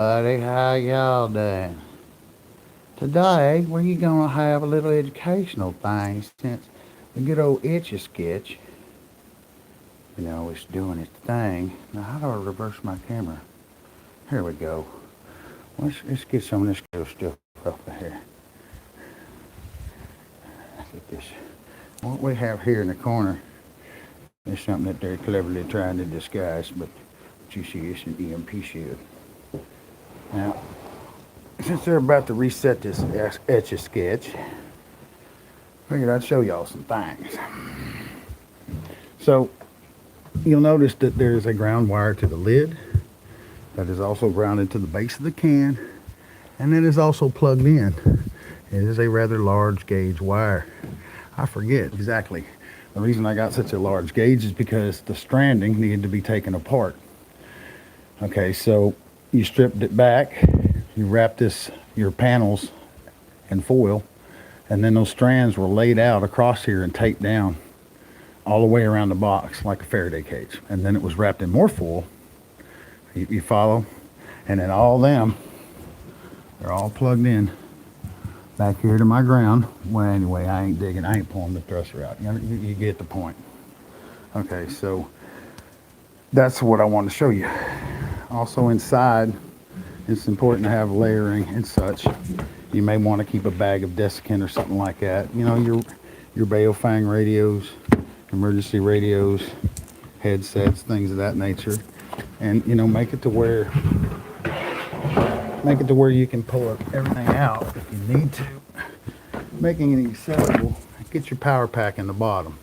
Buddy, how y'all doing? Today, we're gonna have a little educational thing since the good old Itch a Sketch, it's doing its thing. Now, how do I reverse my camera? Here we go. Let's get some of this good stuff up here. Get this. What we have here in the corner is something that they're cleverly trying to disguise, but you see, it's an EMP shield. Now, since they're about to reset this Etch a Sketch, figured I'd show y'all some things. So, you'll notice that there's a ground wire to the lid that is also grounded to the base of the can, and it is also plugged in. It is a rather large gauge wire. I forget exactly. The reason I got such a large gauge is because the stranding needed to be taken apart. Okay, so you stripped it back, you wrapped your panels in foil, and then those strands were laid out across here and taped down all the way around the box like a Faraday cage. And then it was wrapped in more foil. You follow? And then all them, they're all plugged in back here to my ground. Well, anyway, I ain't pulling the thruster out. You get the point. Okay, so that's what I want to show you. Also inside, it's important to have layering and such. You may want to keep a bag of desiccant or something like that. Your Baofeng radios, emergency radios, headsets, things of that nature. And make it to where you can pull everything out if you need to. Making it accessible, get your power pack in the bottom.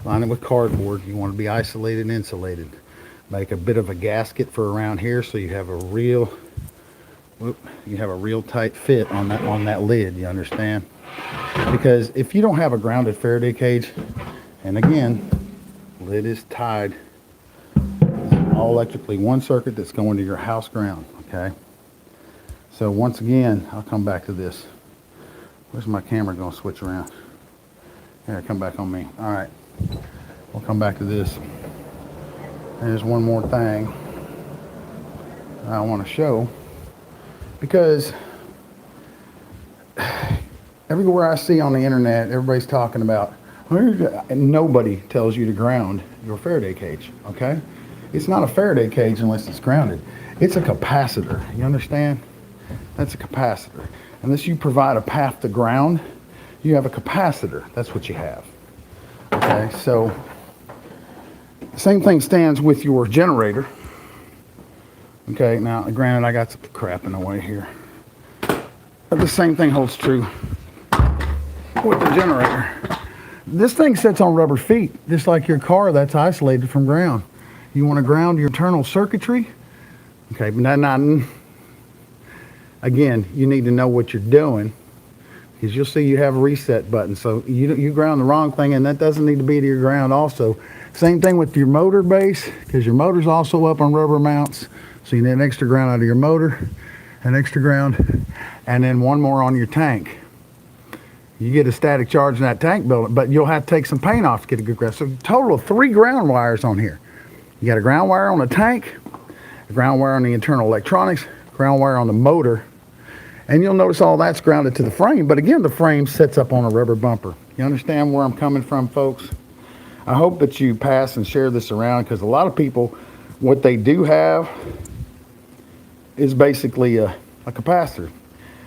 Line it with cardboard. You want to be isolated and insulated. Make a bit of a gasket for around here so you have a real tight fit on that lid, you understand? Because if you don't have a grounded Faraday cage, and again, lid is tied all electrically, one circuit that's going to your house ground, okay? So once again, I'll come back to this. Where's my camera going to switch around? Here, come back on me. All right, we'll come back to this. There's one more thing I want to show, because everywhere I see on the internet, everybody's talking about, and nobody tells you to ground your Faraday cage, okay? It's not a Faraday cage unless it's grounded. It's a capacitor, you understand? That's a capacitor. Unless you provide a path to ground, you have a capacitor. That's what you have, okay? So, the same thing stands with your generator. Okay, now granted I got some crap in the way here, but the same thing holds true with the generator. This thing sits on rubber feet, just like your car that's isolated from ground. You want to ground your internal circuitry? Okay, but again, you need to know what you're doing, because you'll see you have a reset button. So you ground the wrong thing, and that doesn't need to be to your ground also. Same thing with your motor base, because your motor's also up on rubber mounts. So you need an extra ground out of your motor, an extra ground, and then one more on your tank. You get a static charge in that tank building, but you'll have to take some paint off to get a good ground. So a total of 3 ground wires on here. You got a ground wire on the tank, a ground wire on the internal electronics, ground wire on the motor, and you'll notice all that's grounded to the frame. But again, the frame sits up on a rubber bumper. You understand where I'm coming from, folks? I hope that you pass and share this around, because a lot of people, what they do have is basically a capacitor.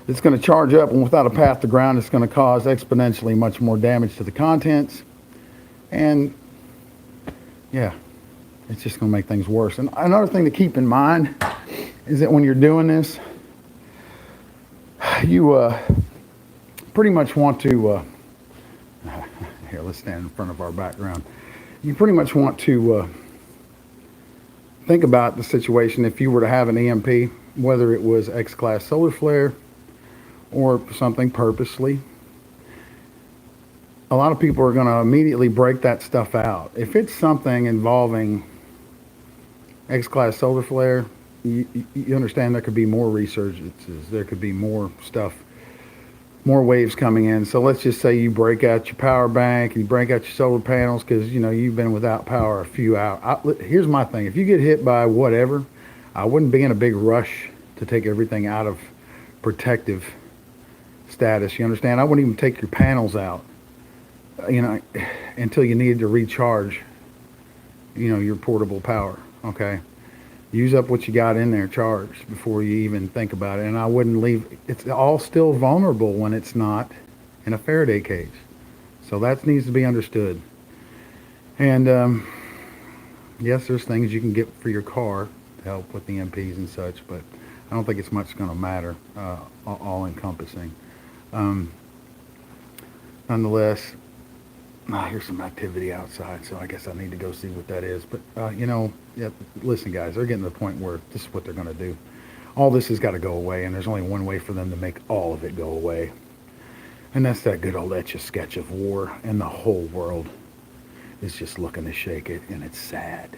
It's going to charge up, and without a path to ground, it's going to cause exponentially much more damage to the contents. And yeah, it's just going to make things worse. And another thing to keep in mind is that when you're doing this, you pretty much want to, here, let's stand in front of our background. You pretty much want to think about the situation if you were to have an EMP, whether it was X-class solar flare or something purposely. A lot of people are going to immediately break that stuff out. If it's something involving X-class solar flare, you understand there could be more resurgences, there could be more stuff, more waves coming in. So let's just say you break out your power bank, you break out your solar panels because you've been without power a few hours. Here's my thing: if you get hit by whatever, I wouldn't be in a big rush to take everything out of protective status. You understand? I wouldn't even take your panels out, you know, until you needed to recharge, you know, your portable power. Okay, use up what you got in there charged before you even think about it. And I wouldn't leave. It's all still vulnerable when it's not in a Faraday cage. So that needs to be understood. And yes, there's things you can get for your car to help with the MPs and such, but I don't think it's much going to matter, all encompassing. Nonetheless, here's some activity outside, so I guess I need to go see what that is. But, you know, yeah, listen, guys, they're getting to the point where this is what they're going to do. All this has got to go away, and there's only one way for them to make all of it go away. And that's that good old Etch-a-Sketch of war, and the whole world is just looking to shake it, and it's sad.